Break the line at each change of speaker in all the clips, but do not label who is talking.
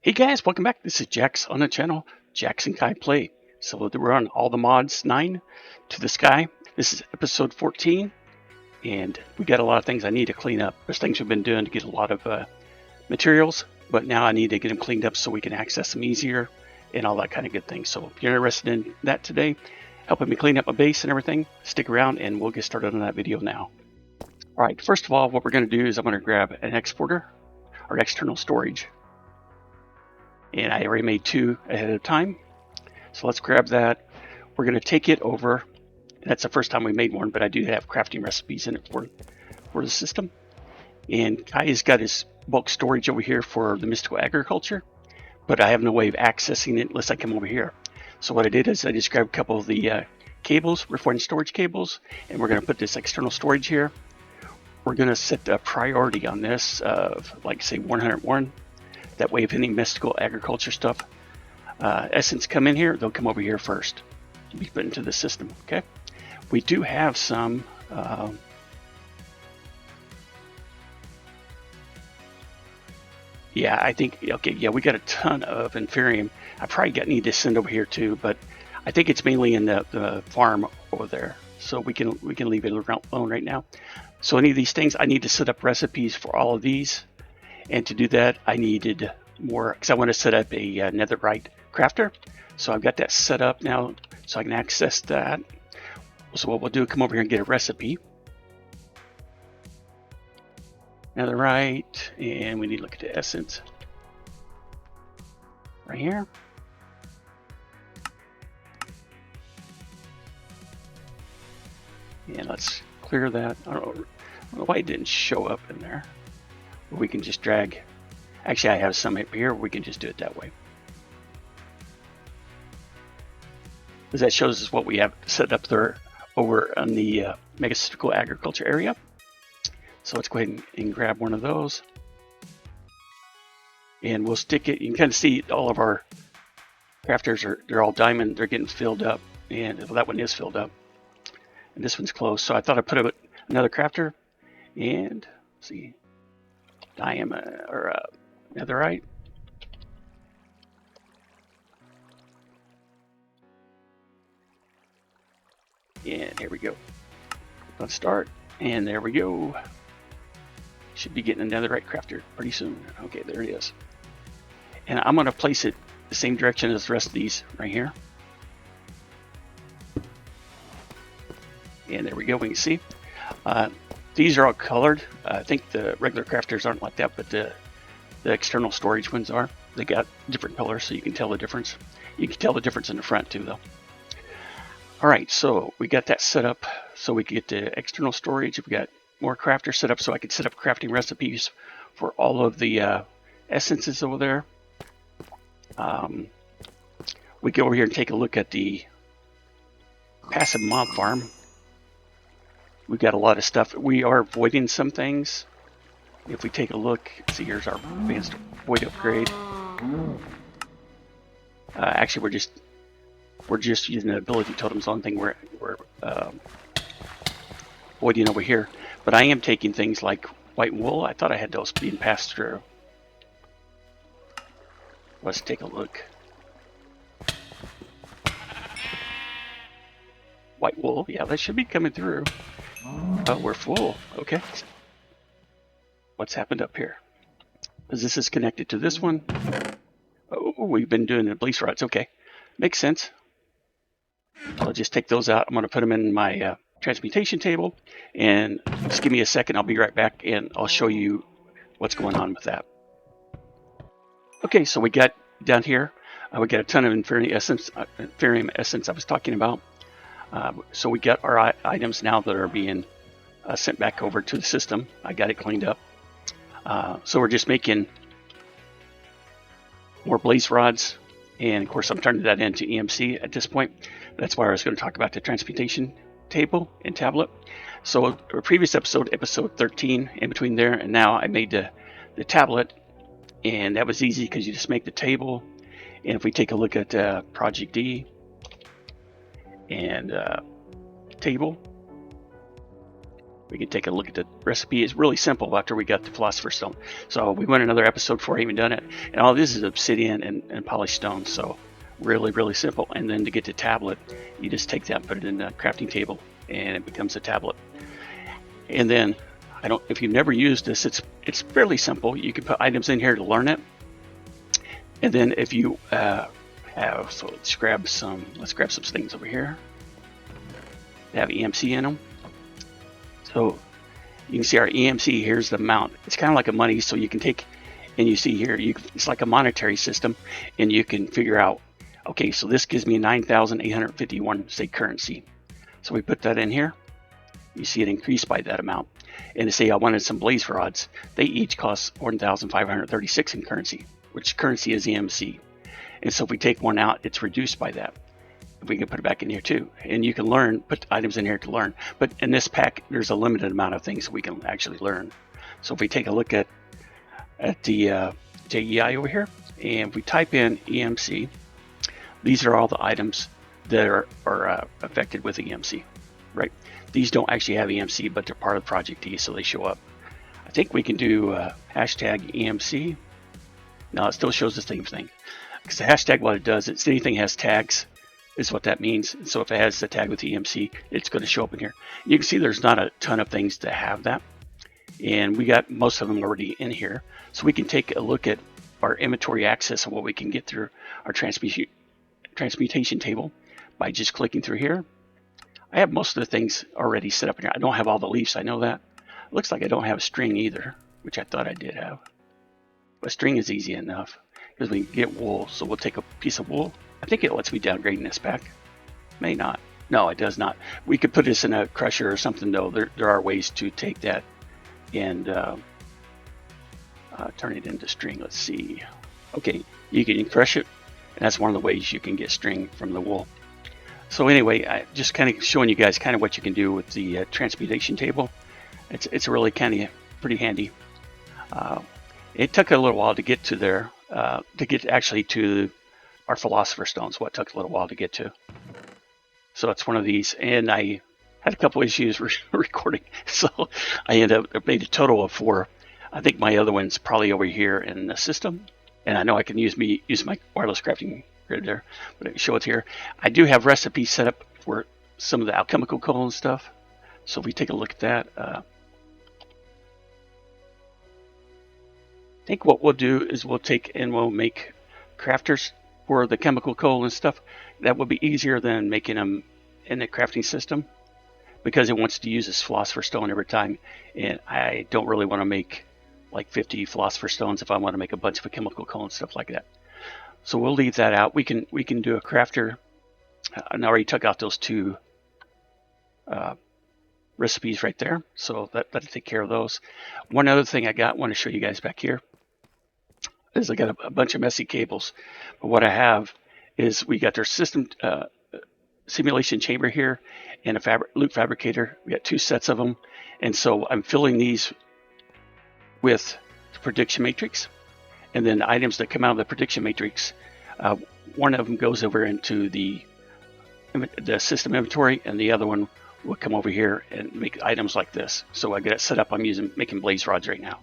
Hey guys, welcome back. This is Jax on the channel, Jax and Kai Play. So we're on all the mods 9 to the sky. This is episode 14, and we got a lot of things I need to clean up. There's things we've been doing to get a lot of materials, but now I need to get them cleaned up so we can access them easier and all that kind of good thing. So if you're interested in that today, helping me clean up my base and everything, stick around and we'll get started on that video now. All right, first of all, what we're going to do is I'm going to grab an exporter or external storage. And I already made 2 ahead of time. So let's grab that. We're going to take it over. That's the first time we made one, but I do have crafting recipes in it for the system. And Kai has got his bulk storage over here for the mystical agriculture, but I have no way of accessing it unless I come over here. So what I did is I just grabbed a couple of the cables, refined storage cables, and we're going to put this external storage here. We're going to set a priority on this of, like, say, 101. That way, if any mystical agriculture stuff essence come in here, they'll come over here first to be put into the system. Okay, we do have some yeah, I think, okay, yeah, we got a ton of inferium. I probably need to send over here too, but I think it's mainly in the farm over there, so we can leave it alone right now. So any of these things, I need to set up recipes for all of these. And to do that, I needed more, because I want to set up a netherite crafter. So I've got that set up now, so I can access that. So what we'll do, come over here and get a recipe. Netherite, and we need to look at the essence. Right here. And let's clear that. I don't know why it didn't show up in there. We can just drag. Actually, I have some up here. We can just do it that way. Because that shows us what we have set up there over on the mystical agriculture area. So let's go ahead and grab one of those. And we'll stick it. You can kind of see all of our crafters they're all diamond. They're getting filled up. And well, that one is filled up. And this one's closed. So I thought I'd put up another crafter. And let's see. Diamond or netherite. And here we go. Let's start. And there we go. Should be getting a netherite crafter pretty soon. Okay, there it is. And I'm going to place it the same direction as the rest of these right here. And there we go. We can see. These are all colored. I think the regular crafters aren't like that, but the external storage ones are. They got different colors, so you can tell the difference. You can tell the difference in the front too, though. All right, so we got that set up so we can get the external storage. We got more crafters set up so I can set up crafting recipes for all of the essences over there. We go over here and take a look at the passive mob farm. We've got a lot of stuff. We are avoiding some things. If we take a look, see, here's our advanced void upgrade. Actually, we're just using the ability totems on thing we're voiding over here. But I am taking things like white wool. I thought I had those being passed through. Let's take a look. White wool, yeah, that should be coming through. Oh, we're full. Okay. What's happened up here? Because this is connected to this one. Oh, we've been doing the bleach rods. Okay. Makes sense. I'll just take those out. I'm going to put them in my transmutation table. And just give me a second. I'll be right back and I'll show you what's going on with that. Okay, so we got down here. We got a ton of inferium essence I was talking about. So we got our items now that are being sent back over to the system. I got it cleaned up. So we're just making more blaze rods. And of course, I'm turning that into EMC at this point. That's why I was going to talk about the transmutation table and tablet. So our previous episode, episode 13, in between there and now, I made the tablet. And that was easy because you just make the table. And if we take a look at Project D, and table, we can take a look at the recipe. It's really simple after we got the philosopher's stone. So we went another episode before I even done it. And all this is obsidian and polished stone. So really, really simple. And then to get the tablet, you just take that and put it in the crafting table and it becomes a tablet. And then if you've never used this, it's fairly simple. You can put items in here to learn it. And then if you so let's grab some things over here. They have EMC in them. So you can see our EMC, here's the amount. It's kind of like a money, so you can take, and you see here, it's like a monetary system, and you can figure out, okay, so this gives me 9,851, say, currency. So we put that in here. You see it increase by that amount. And to say I wanted some blaze rods, they each cost 1,536 in currency, which currency is EMC. And so if we take one out, it's reduced by that. We can put it back in here too, and you can put items in here to learn. But in this pack, there's a limited amount of things we can actually learn. So if we take a look at the JEI over here, and if we type in EMC, these are all the items that are affected with EMC, right? These don't actually have EMC, but they're part of Project E, so they show up. I think we can do hashtag EMC. No, it still shows the same thing. Because the hashtag, what it does, it's anything has tags, is what that means. So if it has the tag with EMC, it's going to show up in here. You can see there's not a ton of things to have that. And we got most of them already in here. So we can take a look at our inventory access and what we can get through our transmutation table by just clicking through here. I have most of the things already set up in here. I don't have all the leaves, I know that. It looks like I don't have a string either, which I thought I did have. But string is easy enough because we can get wool. So we'll take a piece of wool. I think it lets me downgrade in this pack. May not. No, it does not. We could put this in a crusher or something though. There are ways to take that and turn it into string. Let's see. Okay, you can crush it. And that's one of the ways you can get string from the wool. So anyway, I just kind of showing you guys kind of what you can do with the transmutation table. It's really kind of pretty handy. It took a little while to get to there, to get actually to our philosopher's stones. What took a little while to get to. So it's one of these, and I had a couple issues recording, so I made a total of 4. I think my other one's probably over here in the system, and I know I can use my wireless crafting grid there, but I show it here. I do have recipes set up for some of the alchemical coal and stuff. So if we take a look at that, I think what we'll do is we'll take and we'll make crafters for the chemical coal and stuff. That would be easier than making them in the crafting system because it wants to use this philosopher's stone every time, and I don't really want to make like 50 philosopher's stones if I want to make a bunch of chemical coal and stuff like that. So we'll leave that out. We can do a crafter. I already took out those 2 recipes right there, so that'll take care of those. One other thing I want to show you guys back here is I got a bunch of messy cables, but what I have is we got their system simulation chamber here and a loop fabricator. We got 2 sets of them, and so I'm filling these with the prediction matrix, and then the items that come out of the prediction matrix, one of them goes over into the system inventory, and the other one will come over here and make items like this. So I get it set up. I'm making blaze rods right now.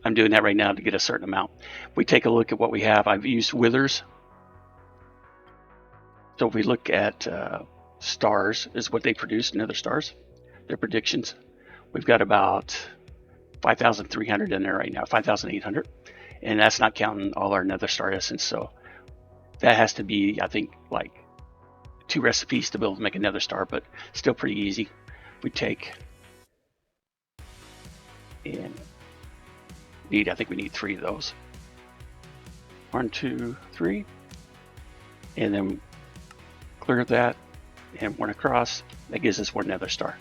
I'm doing that right now to get a certain amount. If we take a look at what we have, I've used withers. So if we look at stars, is what they produce, nether stars, their predictions. We've got about 5,300 in there right now, 5,800. And that's not counting all our nether star essence. So that has to be, I think, like 2 recipes to be able to make a nether star, but still pretty easy. We take and I think we need 3 of those. 1, 2, 3. And then clear that and 1 across. That gives us 1 nether star.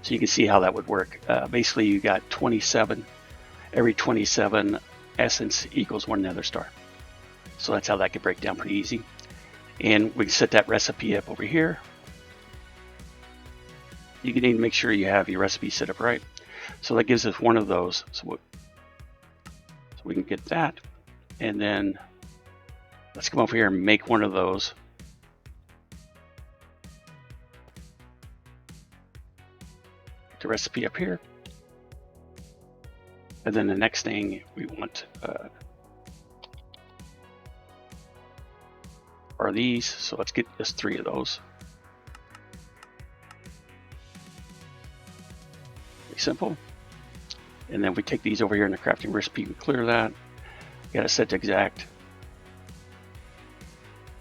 So you can see how that would work. Basically, you got 27. Every 27 essence equals 1 nether star. So that's how that could break down pretty easy. And we can set that recipe up over here. You need to make sure you have your recipe set up right. So that gives us 1 of those. So we can get that. And then let's come over here and make 1 of those. The recipe up here. And then the next thing we want are these. So let's get just 3 of those. Pretty simple. And then we take these over here in the crafting recipe, we clear that. Got it set to exact.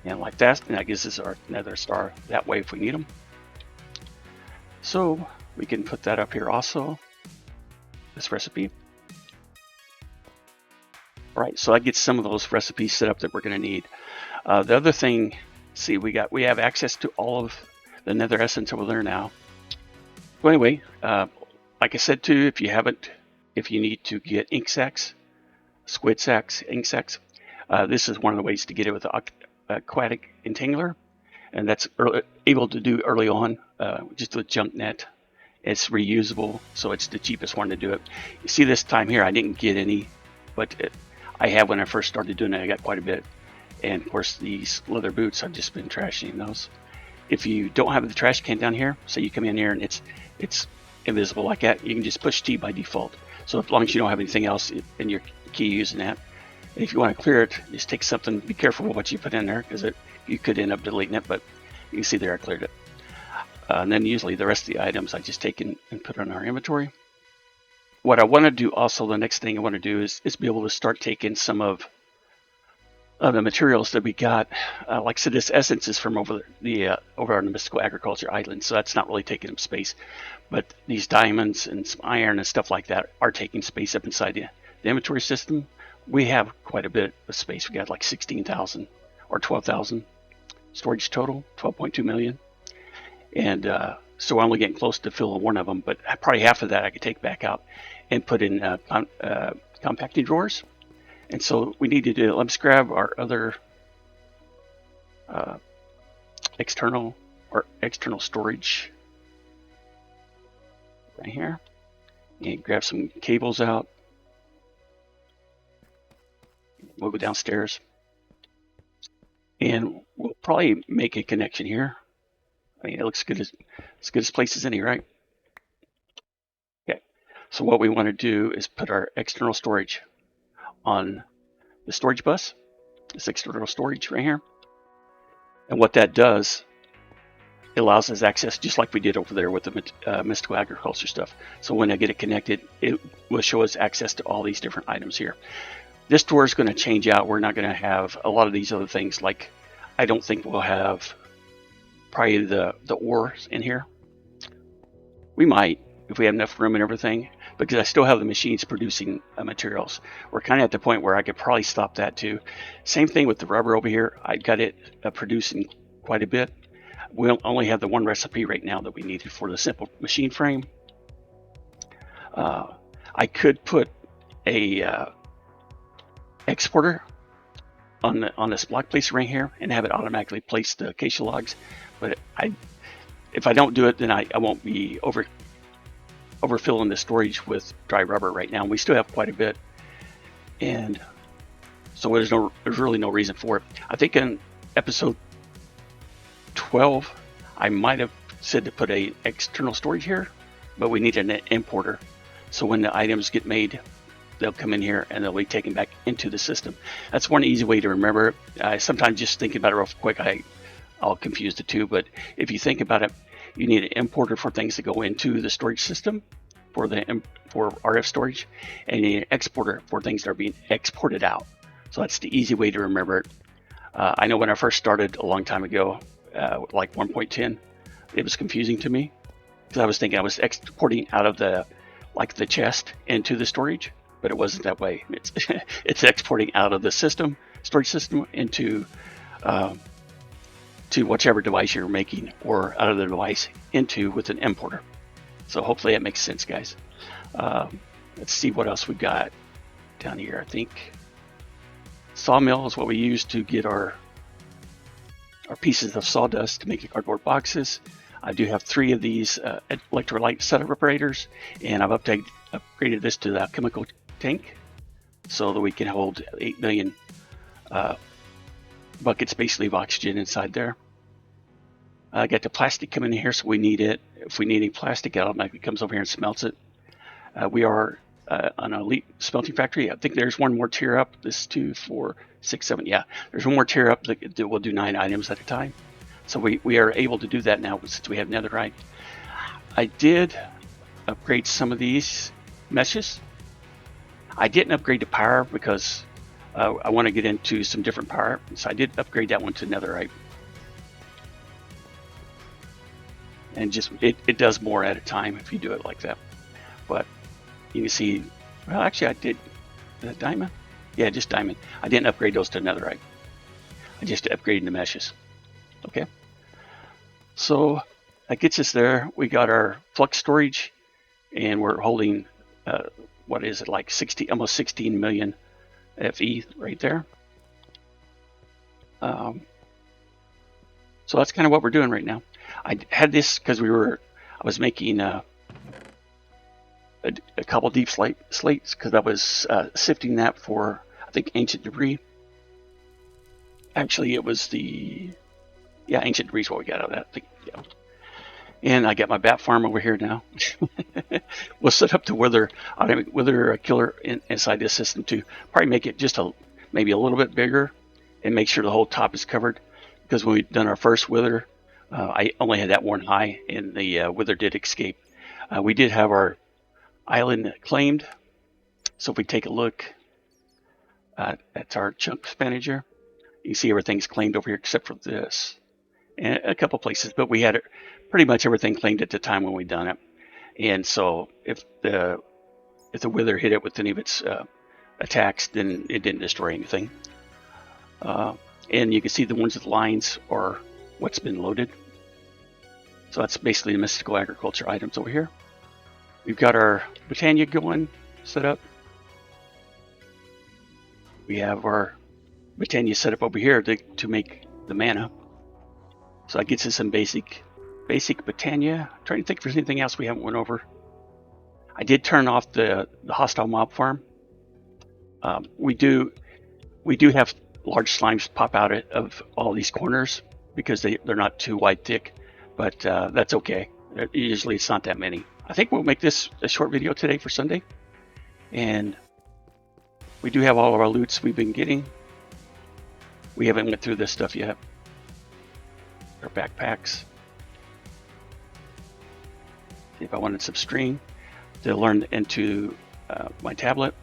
And like that, and that gives us our nether star that way if we need them. So we can put that up here also, this recipe. All right, so that gets some of those recipes set up that we're going to need. The other thing, see, we have access to all of the nether essence over there now. So anyway, like I said too, if you need to get ink sacs, squid sacs, ink sacs, this is one of the ways to get it with the aquatic entangler, and that's able to do early on, just with junk net. It's reusable, so it's the cheapest one to do it. You see this time here, I didn't get any, but I have when I first started doing it. I got quite a bit, and of course these leather boots, I've just been trashing those. If you don't have the trash can down here, so you come in here and it's invisible like that, you can just push T by default. So as long as you don't have anything else in your key using that. And if you want to clear it, just take something, be careful with what you put in there, because you could end up deleting it, but you can see there I cleared it. And then usually the rest of the items I just take and put in our inventory. What I want to do also, the next thing I want to do is be able to start taking some of the materials that we got. Like I said, this essence is from over on the Mystical Agriculture Island, so that's not really taking up space. But these diamonds and some iron and stuff like that are taking space up inside the inventory system. We have quite a bit of space. We got like 16,000 or 12,000 storage total, 12.2 million. And so we're only getting close to filling one of them, but probably half of that I could take back out and put in compacting drawers. And so we need to do, let's grab our other external storage right here, and grab some cables out. We'll go downstairs, and we'll probably make a connection here. I mean, it looks good as place as any, right? Okay. So what we want to do is put our external storage on the storage bus, this external storage right here. And what that does, it allows us access just like we did over there with the Mystical Agriculture stuff. So when I get it connected, it will show us access to all these different items here. This door is going to change out. We're not going to have a lot of these other things. Like, I don't think we'll have probably the ores in here. We might, if we have enough room and everything, because I still have the machines producing materials. We're kind of at the point where I could probably stop that too. Same thing with the rubber over here. I got it producing quite a bit. We'll only have the one recipe right now that we needed for the simple machine frame. I could put a exporter on this block place right here and have it automatically place the acacia logs, but if I don't do it, then I won't be overfilling the storage with dry rubber right now. We still have quite a bit, and so there's really no reason for it. I think in episode 12 I might have said to put a external storage here, but we need an importer, so when the items get made, they'll come in here and they'll be taken back into the system. That's one easy way to remember it. Sometimes just thinking about it real quick, I'll confuse the two, but if you think about it, you need an importer for things that go into the storage system for RF storage, and you need an exporter for things that are being exported out. So that's the easy way to remember it. I know when I first started a long time ago, like 1.10, it was confusing to me because I was thinking I was exporting out of the chest into the storage, but it wasn't that way. It's exporting out of the storage system into to whichever device you're making, or out of the device into with an importer. So hopefully that makes sense, guys. Let's see what else we got down here. I think sawmill is what we use to get our pieces of sawdust to make the cardboard boxes. I do have 3 of these electrolyte setup operators, and I've upgraded this to the chemical tank so that we can hold 8 million buckets basically of oxygen inside there. I got the plastic coming in here, so we need it. If we need any plastic, it automatically comes over here and smelts it. We are an elite smelting factory. I think there's one more tier up. This 2, 4, 6, 7. Yeah, there's one more tier up that will do 9 items at a time. So we are able to do that now since we have netherite. I did upgrade some of these meshes. I didn't upgrade the power because I want to get into some different power. So I did upgrade that one to netherite. And just it does more at a time if you do it like that. But you can see, well, actually I did diamond. Yeah, just diamond. I didn't upgrade those to netherite. I just upgraded the meshes. Okay. So that gets us there. We got our flux storage, and we're holding what is it, like almost 16 million FE right there. So that's kind of what we're doing right now. I had this because I was making a couple deep slates because I was sifting that for, I think, ancient debris. Actually, it was ancient debris is what we got out of that. I think, yeah. And I got my bat farm over here now. We'll set up the wither killer inside this system to probably make it just maybe a little bit bigger and make sure the whole top is covered. Because when we've done our first wither, I only had that one high, and the wither did escape. We did have our island claimed. So if we take a look at our chunks manager, you see everything's claimed over here except for this and a couple places, but we had pretty much everything claimed at the time when we done it. And so if the wither hit it with any of its attacks, then it didn't destroy anything. And you can see the ones with lines are what's been loaded. So that's basically the mystical agriculture items over here. We've got our Britannia going set up. We have our Britannia set up over here to make the mana. So that gets us some basic Britannia. I'm trying to think if there's anything else we haven't went over. I did turn off the hostile mob farm. We do have large slimes pop out of all these corners because they're not too wide thick, but that's okay. Usually it's not that many. I think we'll make this a short video today for Sunday. And we do have all of our loots we've been getting. We haven't went through this stuff yet. Our backpacks. See if I wanted some string to learn into my tablet.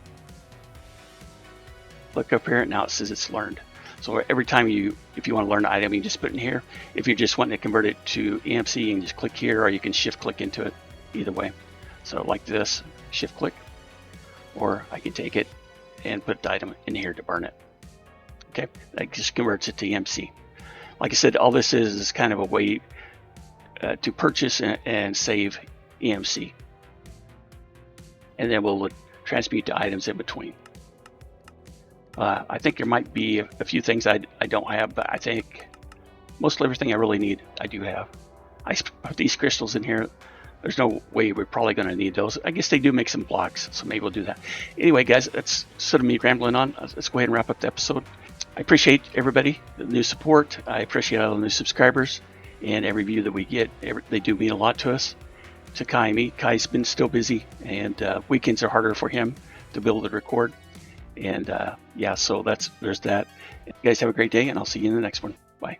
Look up here, now it says it's learned. So every time if you want to learn an item, you just put it in here. If you're just wanting to convert it to EMC, you can just click here, or you can shift click into it, either way. So like this, shift click, or I can take it and put the item in here to burn it. Okay, that just converts it to EMC. Like I said, all this is kind of a way to purchase and save EMC. And then we'll transmute the items in between. I think there might be a few things I don't have, but I think most everything I really need, I do have. I put these crystals in here. There's no way we're probably going to need those. I guess they do make some blocks, so maybe we'll do that. Anyway, guys, that's sort of me rambling on. Let's go ahead and wrap up the episode. I appreciate everybody, the new support. I appreciate all the new subscribers and every view that we get. They do mean a lot to us. To Kai, Kai's been still busy, and weekends are harder for him to be able to record. And yeah, so there's that. You guys have a great day, and I'll see you in the next one. Bye.